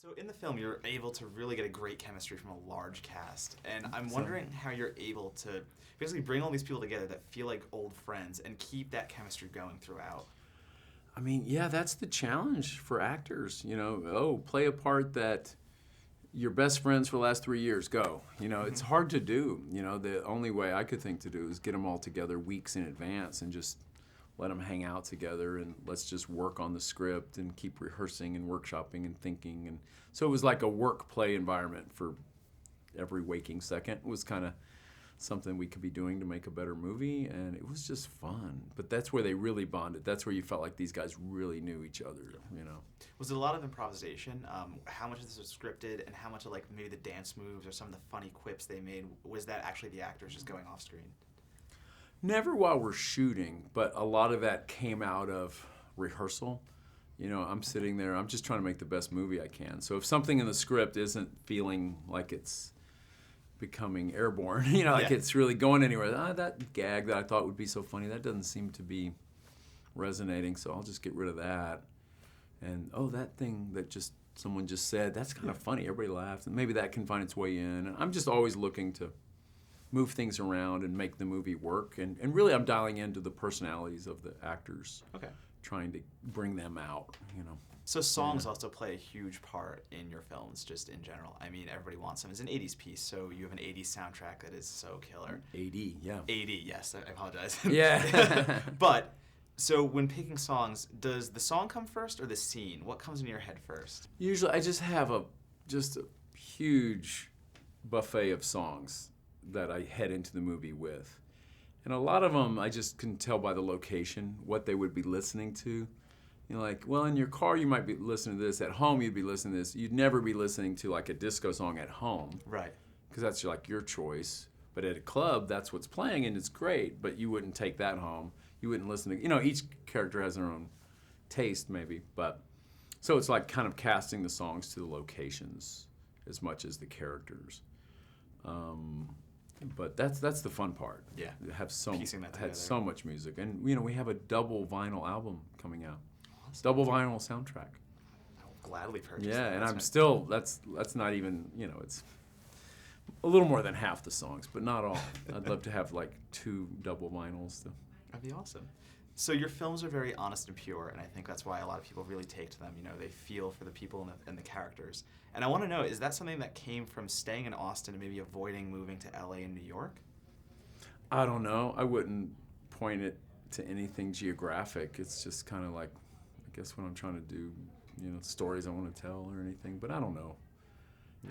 So in the film, you're able to really get a great chemistry from a large cast, and I'm wondering how you're able to basically bring all these people together that feel like old friends and keep that chemistry going throughout. I mean, yeah, that's the challenge for actors. Play a part that your best friends for the last 3 years, go. It's hard to do. The only way I could think to do is get them all together weeks in advance and just let them hang out together and let's just work on the script and keep rehearsing and workshopping and thinking. And so it was like a work-play environment for every waking second. It was kind of something we could be doing to make a better movie, and it was just fun. But that's where they really bonded. That's where you felt like these guys really knew each other, Was it a lot of improvisation? How much of this was scripted, and how much of maybe the dance moves or some of the funny quips they made, was that actually the actors just going off screen? Never while we're shooting, but a lot of that came out of rehearsal. I'm sitting there, I'm just trying to make the best movie I can. So if something in the script isn't feeling like it's becoming airborne, it's really going anywhere. That gag that I thought would be so funny, that doesn't seem to be resonating, so I'll just get rid of that. And, that thing that someone just said, that's kind of funny, everybody laughed, and maybe that can find its way in. And I'm just always looking to move things around and make the movie work. And really I'm dialing into the personalities of the actors, trying to bring them out, So songs also play a huge part in your films, just in general. I mean, everybody wants them. It's an 80s piece, so you have an 80s soundtrack that is so killer. 80, yeah. 80, yes, I apologize. Yeah. But, so when picking songs, does the song come first or the scene? What comes in your head first? Usually I just have a huge buffet of songs that I head into the movie with. And a lot of them I just can tell by the location what they would be listening to. In your car you might be listening to this. At home you'd be listening to this. You'd never be listening to a disco song at home. Right. Because that's your choice. But at a club, that's what's playing and it's great, but you wouldn't take that home. You wouldn't listen to, each character has their own taste maybe. But so it's kind of casting the songs to the locations as much as the characters. But that's the fun part. Yeah. Have piecing that together. had so much music, and we have a double vinyl album coming out. Double vinyl soundtrack. I'll gladly purchase that. Yeah, and I'm still that's not even it's a little more than half the songs, but not all. I'd love to have 2 double vinyls. That'd be awesome. So your films are very honest and pure, and I think that's why a lot of people really take to them. They feel for the people and the characters. And I want to know, is that something that came from staying in Austin and maybe avoiding moving to LA and New York? I don't know. I wouldn't point it to anything geographic. It's just kind of I guess when I'm trying to do, stories I want to tell or anything. But I don't know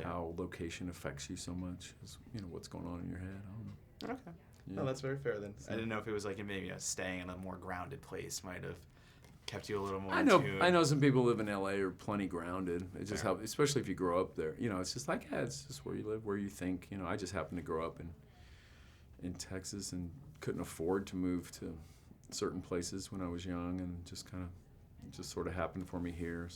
how location affects you so much. As, what's going on in your head. I don't know. Okay. Yeah. No, that's very fair then. I didn't know if it was maybe staying in a more grounded place might have kept you a little more in tune. I know some people who live in LA are plenty grounded. It just helps, especially if you grow up there. It's just it's just where you live, where you think. I just happened to grow up in Texas and couldn't afford to move to certain places when I was young, and just sort of happened for me here.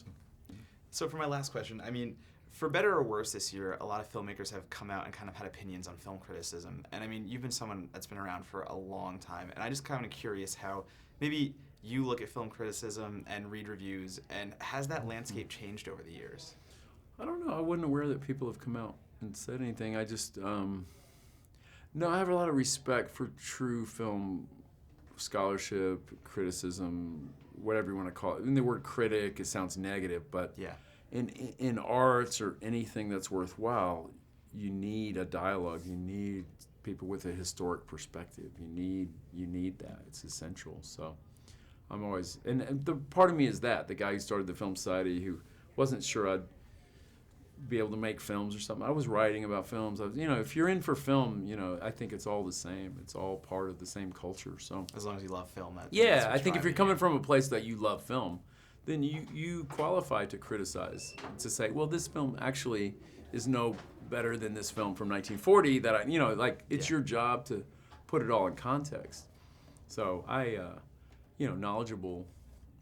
So for my last question, I mean, for better or worse this year, a lot of filmmakers have come out and kind of had opinions on film criticism. And I mean, you've been someone that's been around for a long time, and I just kind of curious how maybe you look at film criticism and read reviews, and has that landscape changed over the years? I don't know. I wasn't aware that people have come out and said anything. I just, no, I have a lot of respect for true film scholarship, criticism, whatever you want to call it. I mean, the word critic, it sounds negative, but yeah. In arts or anything that's worthwhile, you need a dialogue. You need people with a historic perspective. You need that. It's essential. So I'm always, and the part of me is that the guy who started the Film Society, who wasn't sure I'd be able to make films or something. I was writing about films. I was, if you're in for film, I think it's all the same. It's all part of the same culture. So as long as you love film, I think if you're coming from a place that you love film, then you qualify to criticize, to say, well, this film actually is no better than this film from 1940 that it's your job to put it all in context. So knowledgeable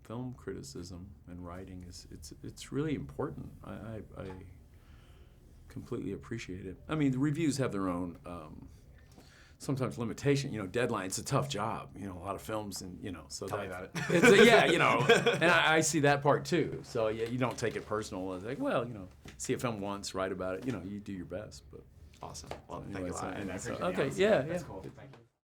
film criticism and writing it's really important. I completely appreciate it. I mean, the reviews have their own sometimes limitation, deadline. It's a tough job, a lot of films, and so Tell me about it. It's and I see that part too. So yeah, you don't take it personal. It's like, well, see a film once, write about it. You do your best, but Awesome. Well, thank you a lot. so, And I appreciate the okay, honesty. yeah, That's yeah. cool. Thank you.